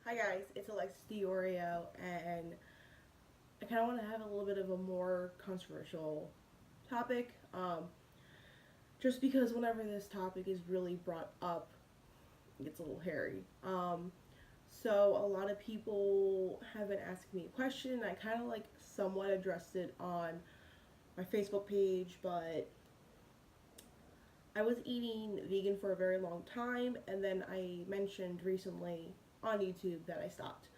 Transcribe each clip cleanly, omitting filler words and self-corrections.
Hi guys, it's Alexis Diorio, and I kind of want to have a little bit of a more controversial topic, just because whenever this topic is really brought up, it gets a little hairy. So a lot of people have been asking me a question, and I kind of like somewhat addressed it on my Facebook page, but I was eating vegan for a very long time, and then I mentioned recently on YouTube that I stopped.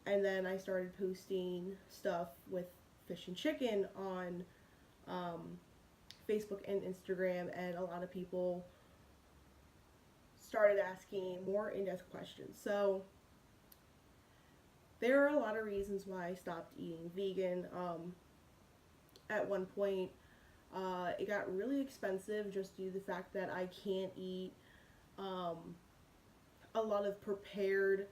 And then I started posting stuff with fish and chicken on um, Facebook and Instagram, and a lot of people started asking more in-depth questions. So there are a lot of reasons why I stopped eating vegan. At one point, it got really expensive just due to the fact that I can't eat um, a lot of prepared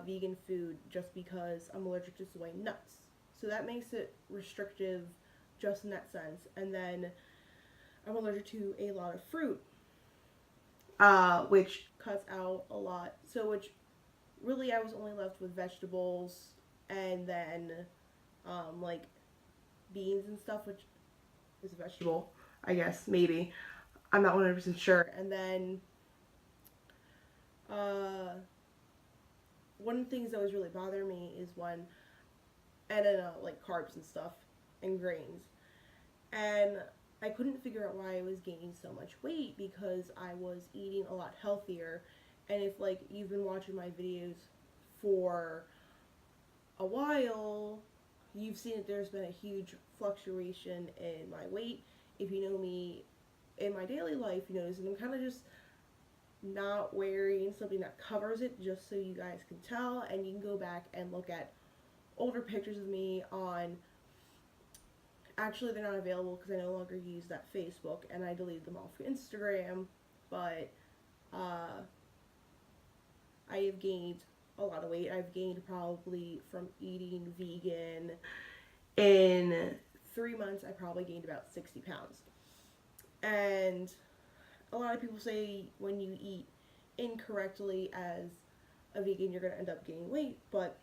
vegan food just because I'm allergic to soy and nuts. So that makes it restrictive just in that sense. And then I'm allergic to a lot of fruit, which cuts out a lot. So, which really I was only left with vegetables and then like beans and stuff, which is a vegetable, I guess, maybe. I'm not 100% sure. And then uh, one of the things that was really bothering me is when, and then like carbs and stuff and grains. And I couldn't figure out why I was gaining so much weight because I was eating a lot healthier. And if like you've been watching my videos for a while, you've seen that there's been a huge fluctuation in my weight. If you know me in my daily life, you notice that I'm kind of just not wearing something that covers it just so you guys can tell. And you can go back and look at older pictures of me on, actually they're not available because I no longer use that Facebook and I deleted them off Instagram. But uh, I have gained a lot of weight. I've gained probably from eating vegan in 3 months. I probably gained about 60 pounds. And a lot of people say when you eat incorrectly as a vegan, you're going to end up gaining weight. But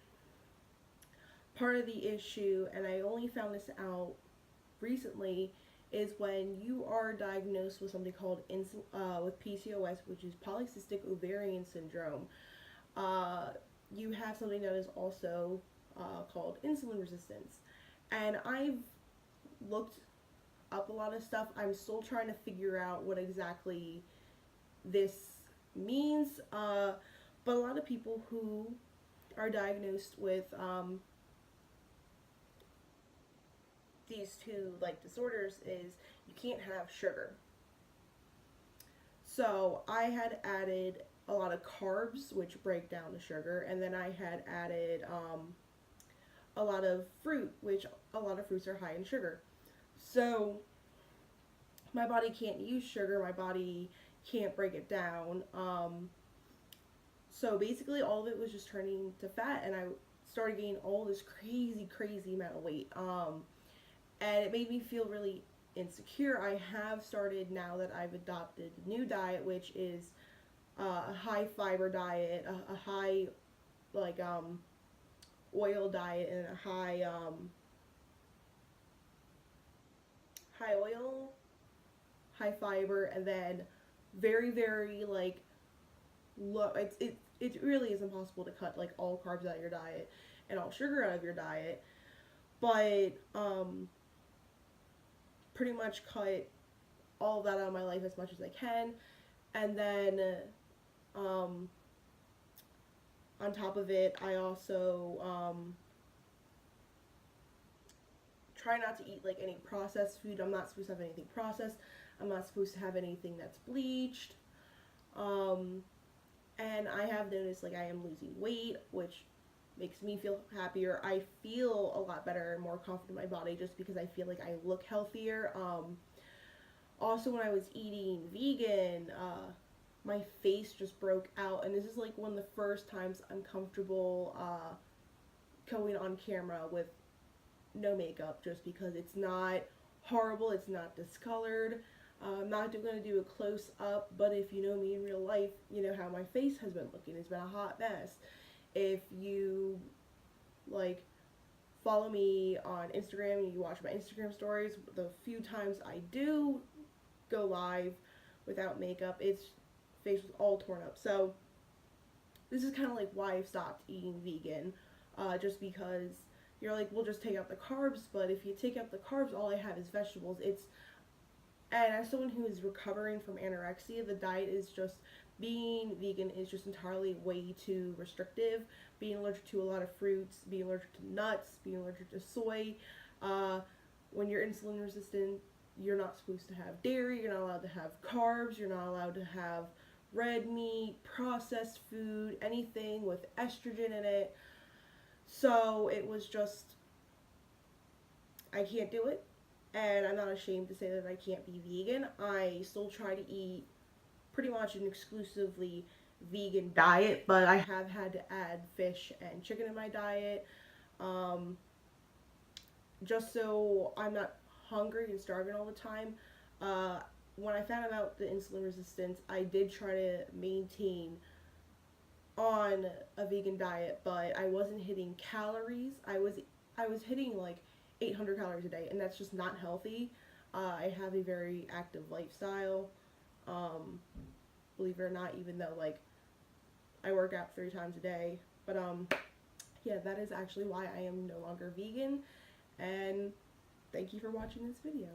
part of the issue, and I only found this out recently, is when you are diagnosed with something called with PCOS, which is polycystic ovarian syndrome. Uh, you have something that is also called insulin resistance. And I've looked up a lot of stuff. I'm still trying to figure out what exactly this means. But a lot of people who are diagnosed with these two like disorders is you can't have sugar. So I had added a lot of carbs, which break down the sugar, and then I had added a lot of fruit, which a lot of fruits are high in sugar. So my body can't use sugar. My body can't break it down. So basically, all of it was just turning to fat, and I started gaining all this crazy, crazy amount of weight. And it made me feel really insecure. I have started now that I've adopted the new diet, which is a high fiber diet, a high like oil diet, and a high oil, high fiber, and then very very like low. It really is impossible to cut like all carbs out of your diet and all sugar out of your diet, but pretty much cut all of that out of my life as much as I can, and then um, on top of it, I also try not to eat like any processed food. I'm not supposed to have anything processed. I'm not supposed to have anything that's bleached. Um, and I have noticed like I am losing weight, which makes me feel happier. I feel a lot better and more confident in my body just because I feel like I look healthier. Also, when I was eating vegan, my face just broke out, and this is like one of the first times I'm comfortable going on camera with no makeup, just because it's not horrible, it's not discolored. I'm not going to do a close up, but if you know me in real life, you know how my face has been looking. It's been a hot mess. If you like follow me on Instagram and you watch my Instagram stories, the few times I do go live without makeup, its face was all torn up. So this is kind of like why I've stopped eating vegan, just because you're like, we'll just take out the carbs, but if you take out the carbs, all I have is vegetables. And as someone who is recovering from anorexia, the diet is just, being vegan is just entirely way too restrictive. Being allergic to a lot of fruits, being allergic to nuts, being allergic to soy. When you're insulin resistant, you're not supposed to have dairy, you're not allowed to have carbs, you're not allowed to have red meat, processed food, anything with estrogen in it. So it was just, I can't do it. And I'm not ashamed to say that I can't be vegan. I still try to eat pretty much an exclusively vegan diet, but I have had to add fish and chicken in my diet, um, just so I'm not hungry and starving all the time. Uh, when I found out about the insulin resistance, I did try to maintain on a vegan diet, but I wasn't hitting calories. I was hitting like 800 calories a day, and that's just not healthy. I have a very active lifestyle. Um, Believe it or not, even though like I work out 3 times a day. But yeah, that is actually why I am no longer vegan. And thank you for watching this video.